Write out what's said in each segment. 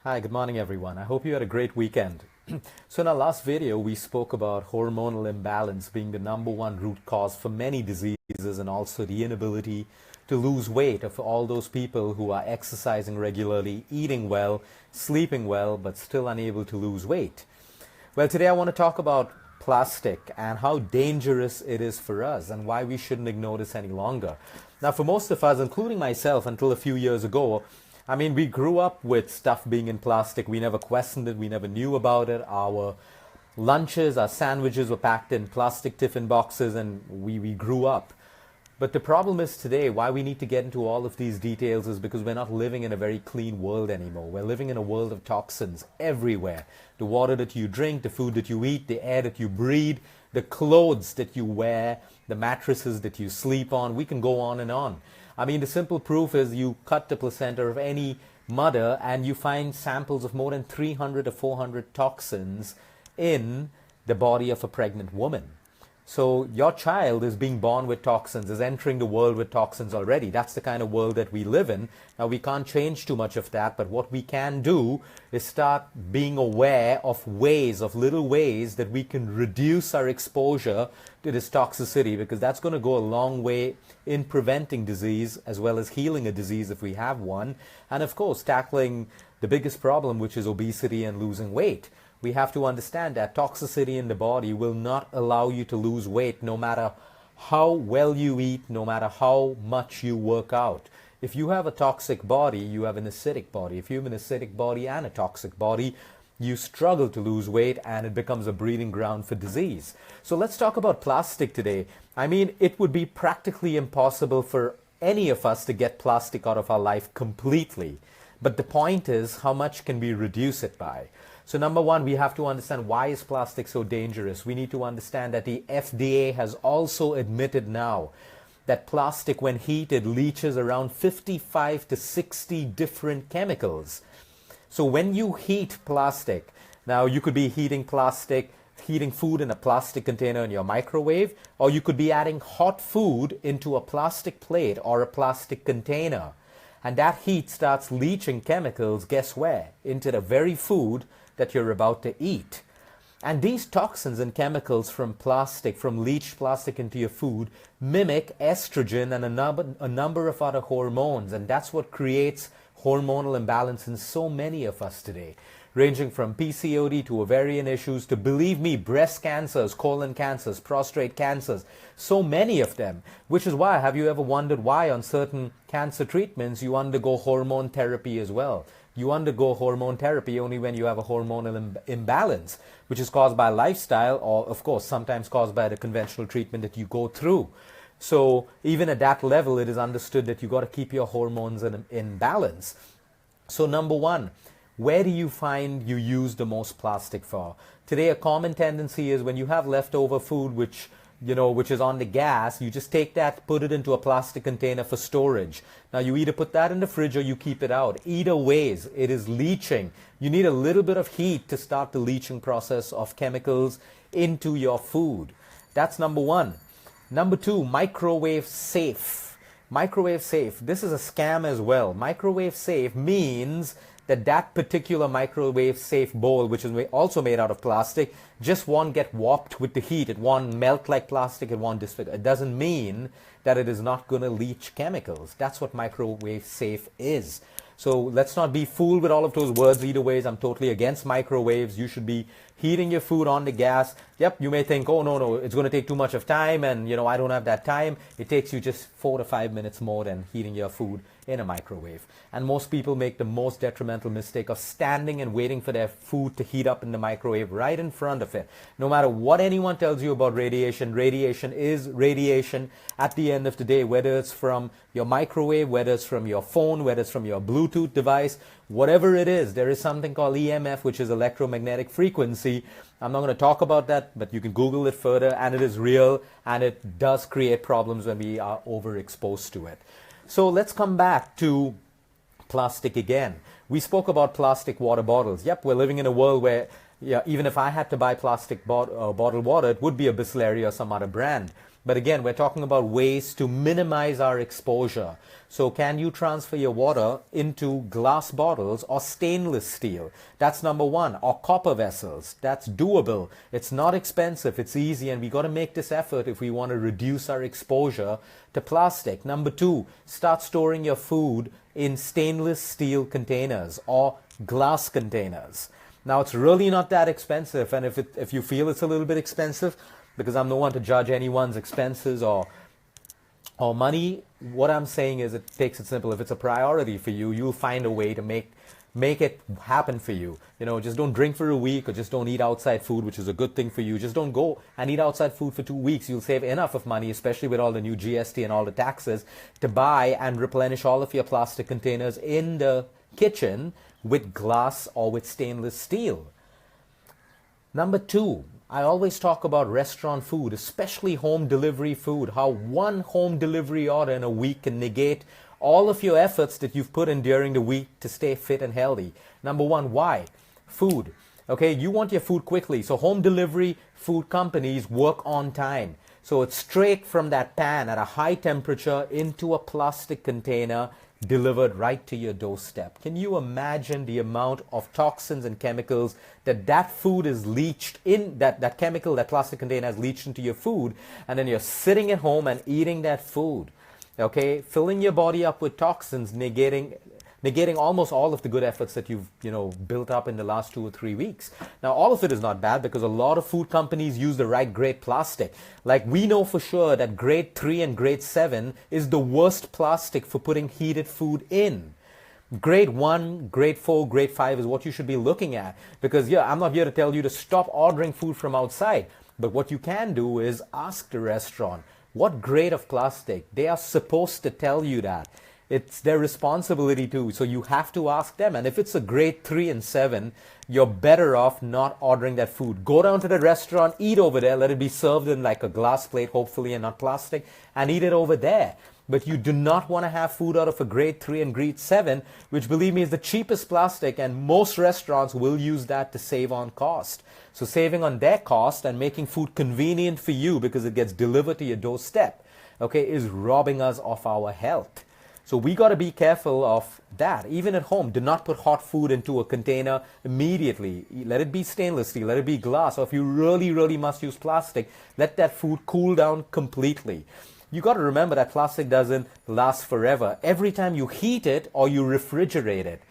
Hi, good morning everyone. I hope you had a great weekend. So in our last video, we spoke about hormonal imbalance being the number one root cause for many diseases and also the inability to lose weight of all those people who are exercising regularly, eating well, sleeping well, but still unable to lose weight. Well, today I want to talk about plastic and how dangerous it is for us and why we shouldn't ignore this any longer. Now, for most of us, including myself until a few years ago, we grew up with stuff being in plastic. We never questioned it. We never knew about it. Our lunches, our sandwiches were packed in plastic tiffin boxes and we grew up. But the problem is today, why we need to get into all of these details is because we're not living in a very clean world anymore. We're living in a world of toxins everywhere. The water that you drink, the food that you eat, the air that you breathe, the clothes that you wear, the mattresses that you sleep on. We can go on and on. The simple proof is you cut the placenta of any mother and you find samples of more than 300 or 400 toxins in the body of a pregnant woman. So your child is being born with toxins, is entering the world with toxins already. That's the kind of world that we live in. Now, we can't change too much of that, but what we can do is start being aware of little ways that we can reduce our exposure to this toxicity, because that's going to go a long way in preventing disease as well as healing a disease if we have one. And of course, tackling the biggest problem, which is obesity and losing weight. We have to understand that toxicity in the body will not allow you to lose weight no matter how well you eat, no matter how much you work out. If you have a toxic body, you have an acidic body. If you have an acidic body and a toxic body, you struggle to lose weight and it becomes a breeding ground for disease. So let's talk about plastic today. It would be practically impossible for any of us to get plastic out of our life completely. But the point is, how much can we reduce it by? So number one, we have to understand, why is plastic so dangerous? We need to understand that the FDA has also admitted now that plastic, when heated, leaches around 55 to 60 different chemicals. So when you heat plastic, now you could be heating food in a plastic container in your microwave, or you could be adding hot food into a plastic plate or a plastic container. And that heat starts leaching chemicals, guess where? Into the very food that you're about to eat. And these toxins and chemicals from plastic, from leached plastic into your food, mimic estrogen and a number of other hormones. And that's what creates hormonal imbalance in so many of us today, ranging from PCOD to ovarian issues to, believe me, breast cancers, colon cancers, prostate cancers, so many of them. Which is why, have you ever wondered why on certain cancer treatments you undergo hormone therapy as well? You undergo hormone therapy only when you have a hormonal imbalance, which is caused by lifestyle or, of course, sometimes caused by the conventional treatment that you go through. So even at that level, it is understood that you got to keep your hormones in balance. So number one, where do you find you use the most plastic for? Today, a common tendency is when you have leftover food, which is on the gas, you just take that, put it into a plastic container for storage. Now, you either put that in the fridge or you keep it out. Either ways, it is leaching. You need a little bit of heat to start the leaching process of chemicals into your food. That's number one. Number two, microwave safe. Microwave safe. This is a scam as well. Microwave safe means that particular microwave safe bowl, which is also made out of plastic, just won't get warped with the heat. It won't melt like plastic. It won't disfigure. It doesn't mean that it is not going to leach chemicals. That's what microwave safe is. So let's not be fooled with all of those words. Either ways, I'm totally against microwaves. You should be heating your food on the gas. Yep, you may think, oh, no, it's going to take too much of time and, I don't have that time. It takes you just 4 to 5 minutes more than heating your food in a microwave. And most people make the most detrimental mistake of standing and waiting for their food to heat up in the microwave right in front of it. No matter what anyone tells you about radiation, radiation is radiation at the end of the day, whether it's from your microwave, whether it's from your phone, whether it's from your Bluetooth device, whatever it is, there is something called EMF, which is electromagnetic frequency. I'm not going to talk about that, but you can Google it further, and it is real, and it does create problems when we are overexposed to it. So let's come back to plastic again. We spoke about plastic water bottles. Yep, we're living in a world where even if I had to buy plastic bottled water, it would be a Bisleri or some other brand. But again, we're talking about ways to minimize our exposure. So can you transfer your water into glass bottles or stainless steel? That's number one. Or copper vessels. That's doable. It's not expensive. It's easy. And we got to make this effort if we want to reduce our exposure to plastic. Number two, start storing your food in stainless steel containers or glass containers. Now, it's really not that expensive. And if you feel it's a little bit expensive, because I'm no one to judge anyone's expenses or money, what I'm saying is it takes it simple. If it's a priority for you, you'll find a way to make it happen for you. You know, just don't drink for a week, or just don't eat outside food, which is a good thing for you. Just don't go and eat outside food for 2 weeks. You'll save enough of money, especially with all the new GST and all the taxes, to buy and replenish all of your plastic containers in the kitchen with glass or with stainless steel. Number two, I always talk about restaurant food, especially home delivery food, how one home delivery order in a week can negate all of your efforts that you've put in during the week to stay fit and healthy. Number one, why? Food. Okay, you want your food quickly. So home delivery food companies work on time. So it's straight from that pan at a high temperature into a plastic container, delivered right to your doorstep. Can you imagine the amount of toxins and chemicals that food is leached in, that chemical, that plastic container has leached into your food, and then you're sitting at home and eating that food, okay, filling your body up with toxins, negating almost all of the good efforts that you've built up in the last 2 or 3 weeks. Now, all of it is not bad, because a lot of food companies use the right grade plastic. Like, we know for sure that grade 3 and grade 7 is the worst plastic for putting heated food in. Grade 1, grade 4, grade 5 is what you should be looking at, because I'm not here to tell you to stop ordering food from outside, but what you can do is ask the restaurant what grade of plastic. They are supposed to tell you that. It's their responsibility too. So you have to ask them. And if it's a grade 3 and 7, you're better off not ordering that food. Go down to the restaurant, eat over there, let it be served in like a glass plate, hopefully, and not plastic, and eat it over there. But you do not want to have food out of a grade 3 and grade 7, which, believe me, is the cheapest plastic, and most restaurants will use that to save on cost. So saving on their cost and making food convenient for you because it gets delivered to your doorstep, okay, is robbing us of our health. So we got to be careful of that. Even at home, do not put hot food into a container immediately. Let it be stainless steel, let it be glass, or if you really, really must use plastic, let that food cool down completely. You got to remember that plastic doesn't last forever. Every time you heat it or you refrigerate it,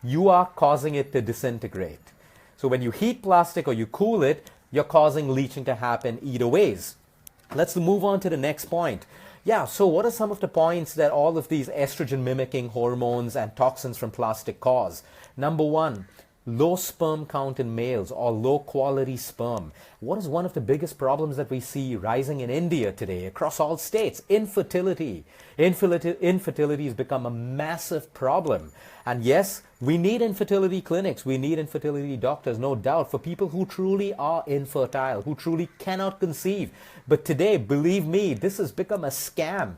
you are causing it to disintegrate. So when you heat plastic or you cool it, you're causing leaching to happen either ways. Let's move on to the next point. Yeah, so what are some of the points that all of these estrogen-mimicking hormones and toxins from plastic cause? Number one, low sperm count in males or low quality sperm. What is one of the biggest problems that we see rising in India today across all states? Infertility. Infertility has become a massive problem. And yes, we need infertility clinics. We need infertility doctors, no doubt, for people who truly are infertile, who truly cannot conceive. But today, believe me, this has become a scam.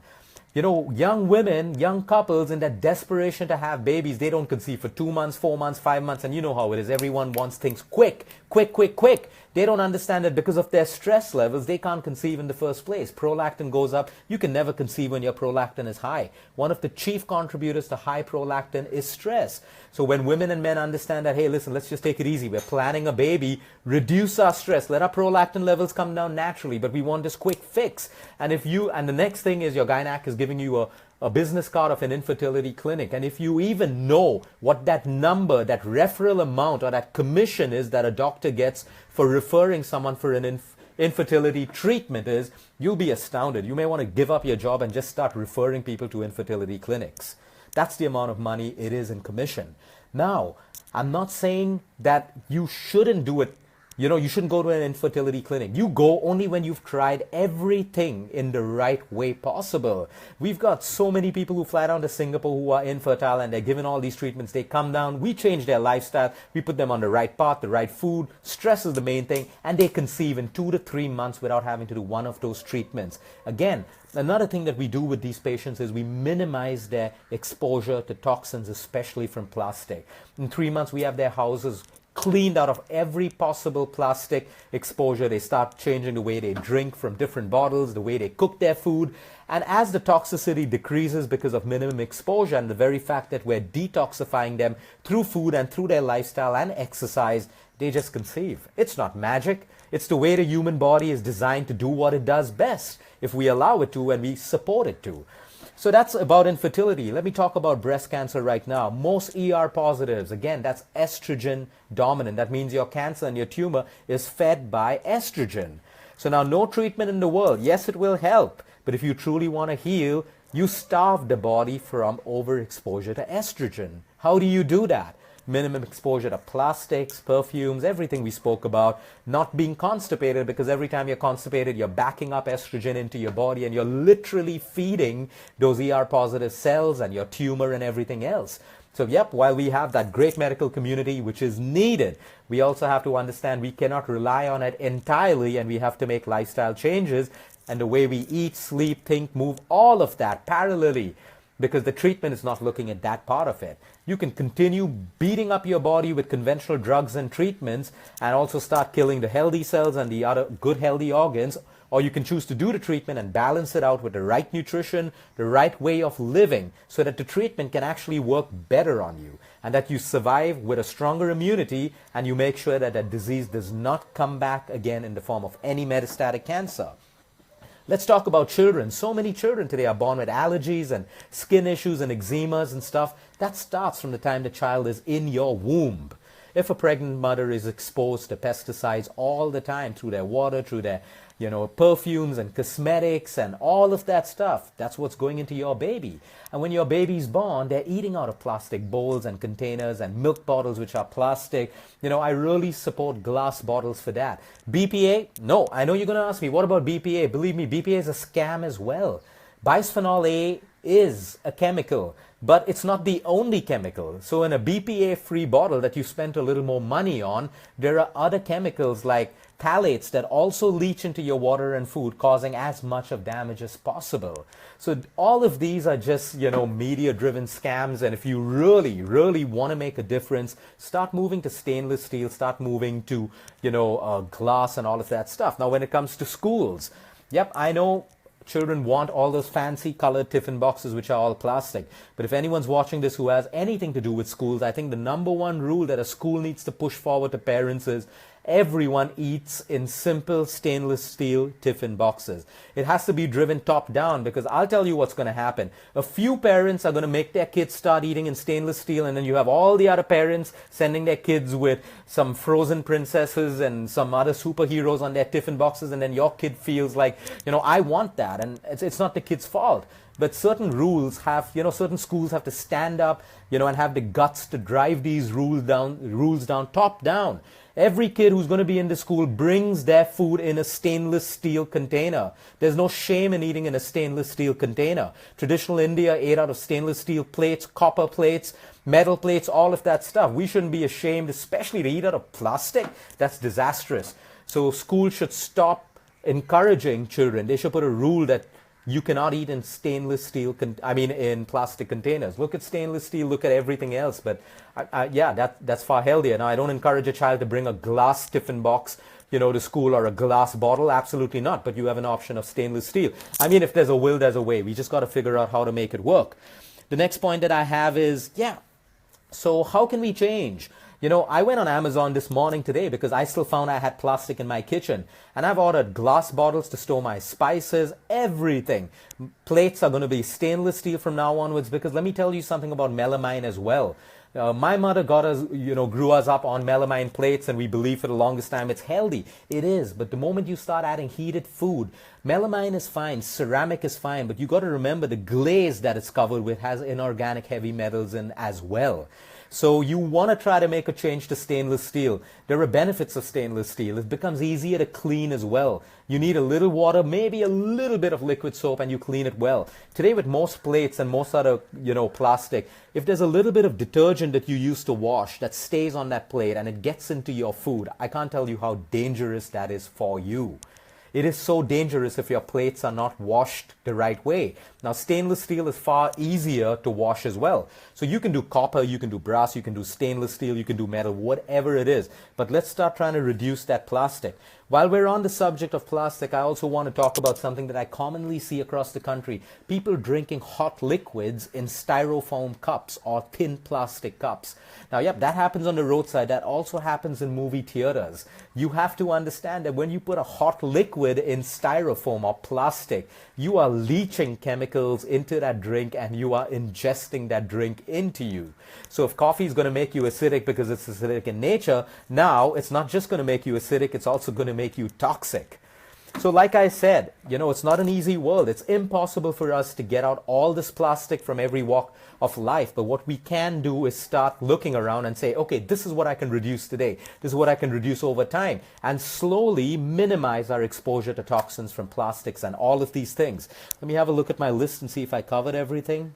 You know, young women, young couples, in that desperation to have babies, they don't conceive for 2 months, 4 months, 5 months, and you know how it is. Everyone wants things quick, quick, quick, quick. They don't understand that because of their stress levels, they can't conceive in the first place. Prolactin goes up. You can never conceive when your prolactin is high. One of the chief contributors to high prolactin is stress. So when women and men understand that, hey, listen, let's just take it easy. We're planning a baby, reduce our stress, let our prolactin levels come down naturally, but we want this quick fix. And the next thing is your gynac is giving you a business card of an infertility clinic. And if you even know what that number, that referral amount or that commission is that a doctor gets for referring someone for an infertility treatment is, you'll be astounded. You may want to give up your job and just start referring people to infertility clinics. That's the amount of money it is in commission. Now, I'm not saying that you shouldn't do it. You know, you shouldn't go to an infertility clinic. You go only when you've tried everything in the right way possible. We've got so many people who fly down to Singapore who are infertile and they're given all these treatments. They come down, we change their lifestyle, we put them on the right path, the right food, stress is the main thing, and they conceive in 2 to 3 months without having to do one of those treatments. Again, another thing that we do with these patients is we minimize their exposure to toxins, especially from plastic. In 3 months, we have their houses cleaned out of every possible plastic exposure. They start changing the way they drink from different bottles, the way they cook their food. And as the toxicity decreases because of minimum exposure and the very fact that we're detoxifying them through food and through their lifestyle and exercise, they just conceive. It's not magic. It's the way the human body is designed to do what it does best if we allow it to and we support it to. So that's about infertility. Let me talk about breast cancer right now. Most ER positives, again, that's estrogen dominant. That means your cancer and your tumor is fed by estrogen. So now no treatment in the world. Yes, it will help. But if you truly want to heal, you starve the body from overexposure to estrogen. How do you do that? Minimum exposure to plastics, perfumes, everything we spoke about. Not being constipated, because every time you're constipated, you're backing up estrogen into your body and you're literally feeding those ER positive cells and your tumor and everything else. So yep, while we have that great medical community which is needed, we also have to understand we cannot rely on it entirely, and we have to make lifestyle changes and the way we eat, sleep, think, move, all of that parallelly, because the treatment is not looking at that part of it. You can continue beating up your body with conventional drugs and treatments and also start killing the healthy cells and the other good healthy organs, or you can choose to do the treatment and balance it out with the right nutrition, the right way of living, so that the treatment can actually work better on you and that you survive with a stronger immunity, and you make sure that that disease does not come back again in the form of any metastatic cancer. Let's talk about children. So many children today are born with allergies and skin issues and eczemas and stuff. That starts from the time the child is in your womb. If a pregnant mother is exposed to pesticides all the time through their water, through their perfumes and cosmetics and all of that stuff, that's what's going into your baby. And when your baby's born, they're eating out of plastic bowls and containers and milk bottles which are plastic. I really support glass bottles for that. BPA? No, I know you're going to ask me, what about BPA? Believe me, BPA is a scam as well. Bisphenol A is a chemical, but it's not the only chemical. So in a BPA-free bottle that you spent a little more money on, there are other chemicals like phthalates that also leach into your water and food, causing as much of damage as possible. So all of these are just, media-driven scams. And if you really, really want to make a difference, start moving to stainless steel, start moving to, glass and all of that stuff. Now, when it comes to schools, yep, I know children want all those fancy colored tiffin boxes which are all plastic. But if anyone's watching this who has anything to do with schools, I think the number one rule that a school needs to push forward to parents is everyone eats in simple stainless steel tiffin boxes. It has to be driven top down, because I'll tell you what's going to happen. A few parents are going to make their kids start eating in stainless steel, and then you have all the other parents sending their kids with some frozen princesses and some other superheroes on their tiffin boxes, and then your kid feels like, I want that. And it's not the kid's fault. But certain rules have, certain schools have to stand up, and have the guts to drive these rules down, top down. Every kid who's going to be in the school brings their food in a stainless steel container. There's no shame in eating in a stainless steel container. Traditional India ate out of stainless steel plates, copper plates, metal plates, all of that stuff. We shouldn't be ashamed, especially to eat out of plastic. That's disastrous. So schools should stop encouraging children. They should put a rule that you cannot eat in stainless steel, in plastic containers. Look at stainless steel, look at everything else. But that's far healthier. Now, I don't encourage a child to bring a glass tiffin box, to school, or a glass bottle. Absolutely not. But you have an option of stainless steel. If there's a will, there's a way. We just got to figure out how to make it work. The next point that I have is, so how can we change? I went on Amazon this morning today because I still found I had plastic in my kitchen. And I've ordered glass bottles to store my spices, everything. Plates are going to be stainless steel from now onwards, because let me tell you something about melamine as well. My mother got us, grew us up on melamine plates, and we believe for the longest time it's healthy. It is, but the moment you start adding heated food, melamine is fine, ceramic is fine, but you got to remember the glaze that it's covered with has inorganic heavy metals in as well. So you want to try to make a change to stainless steel. There are benefits of stainless steel. It becomes easier to clean as well. You need a little water, maybe a little bit of liquid soap, and you clean it well. Today with most plates and most other, plastic, if there's a little bit of detergent that you use to wash that stays on that plate and it gets into your food, I can't tell you how dangerous that is for you. It is so dangerous if your plates are not washed the right way. Now, stainless steel is far easier to wash as well. So you can do copper, you can do brass, you can do stainless steel, you can do metal, whatever it is. But let's start trying to reduce that plastic. While we're on the subject of plastic, I also want to talk about something that I commonly see across the country. People drinking hot liquids in styrofoam cups or thin plastic cups. Now, yep, that happens on the roadside. That also happens in movie theaters. You have to understand that when you put a hot liquid in styrofoam or plastic, you are leaching chemicals into that drink and you are ingesting that drink into you. So if coffee is going to make you acidic because it's acidic in nature, now it's not just going to make you acidic, it's also going to make you toxic. So like I said, it's not an easy world. It's impossible for us to get out all this plastic from every walk of life. But what we can do is start looking around and say, okay, this is what I can reduce today. This is what I can reduce over time. And slowly minimize our exposure to toxins from plastics and all of these things. Let me have a look at my list and see if I covered everything.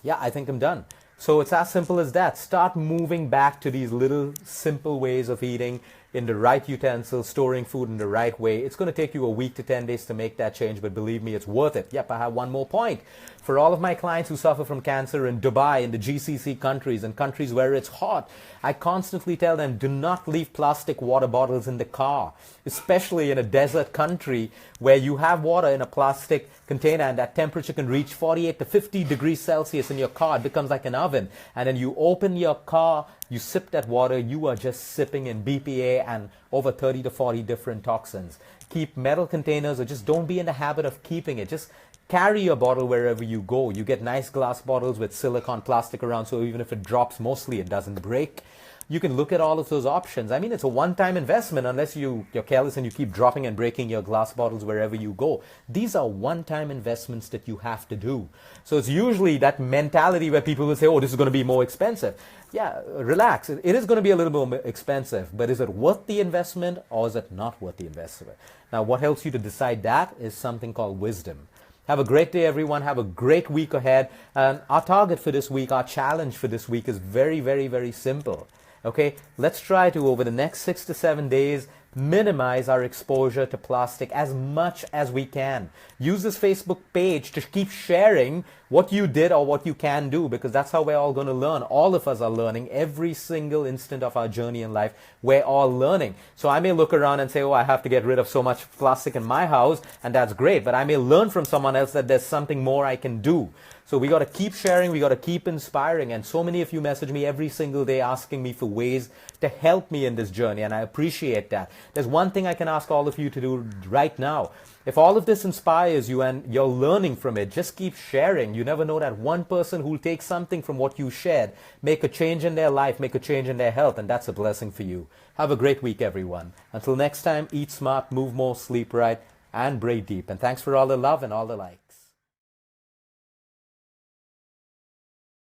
Yeah, I think I'm done. So it's as simple as that. Start moving back to these little simple ways of eating in the right utensils, storing food in the right way. It's going to take you a week to 10 days to make that change, but believe me, it's worth it. Yep, I have one more point. For all of my clients who suffer from cancer in Dubai, in the GCC countries, and countries where it's hot, I constantly tell them, do not leave plastic water bottles in the car, especially in a desert country where you have water in a plastic container and that temperature can reach 48 to 50 degrees Celsius in your car. It becomes like an oven. And then you open your car, you sip that water, you are just sipping in BPA and over 30 to 40 different toxins. Keep metal containers, or just don't be in the habit of keeping it. Just carry your bottle wherever you go. You get nice glass bottles with silicone plastic around, so even if it drops, mostly it doesn't break. You can look at all of those options. I mean, it's a one-time investment unless you're careless and you keep dropping and breaking your glass bottles wherever you go. These are one-time investments that you have to do. So it's usually that mentality where people will say, oh, this is going to be more expensive. Yeah, relax. It is going to be a little more expensive, but is it worth the investment or is it not worth the investment? Now, what helps you to decide that is something called wisdom. Have a great day, everyone. Have a great week ahead. Our target for this week, our challenge for this week is very, very, very simple. Okay, let's try to, over the next 6 to 7 days, minimize our exposure to plastic as much as we can. Use this Facebook page to keep sharing what you did or what you can do, because that's how we're all going to learn. All of us are learning. Every single instant of our journey in life, we're all learning. So I may look around and say, oh, I have to get rid of so much plastic in my house, and that's great. But I may learn from someone else that there's something more I can do. So we got to keep sharing, we got to keep inspiring. And so many of you message me every single day asking me for ways to help me in this journey, and I appreciate that. There's one thing I can ask all of you to do right now. If all of this inspires you and you're learning from it, just keep sharing. You never know that one person who'll take something from what you shared, make a change in their life, make a change in their health, and that's a blessing for you. Have a great week, everyone. Until next time, eat smart, move more, sleep right, and breathe deep. And thanks for all the love and all the likes.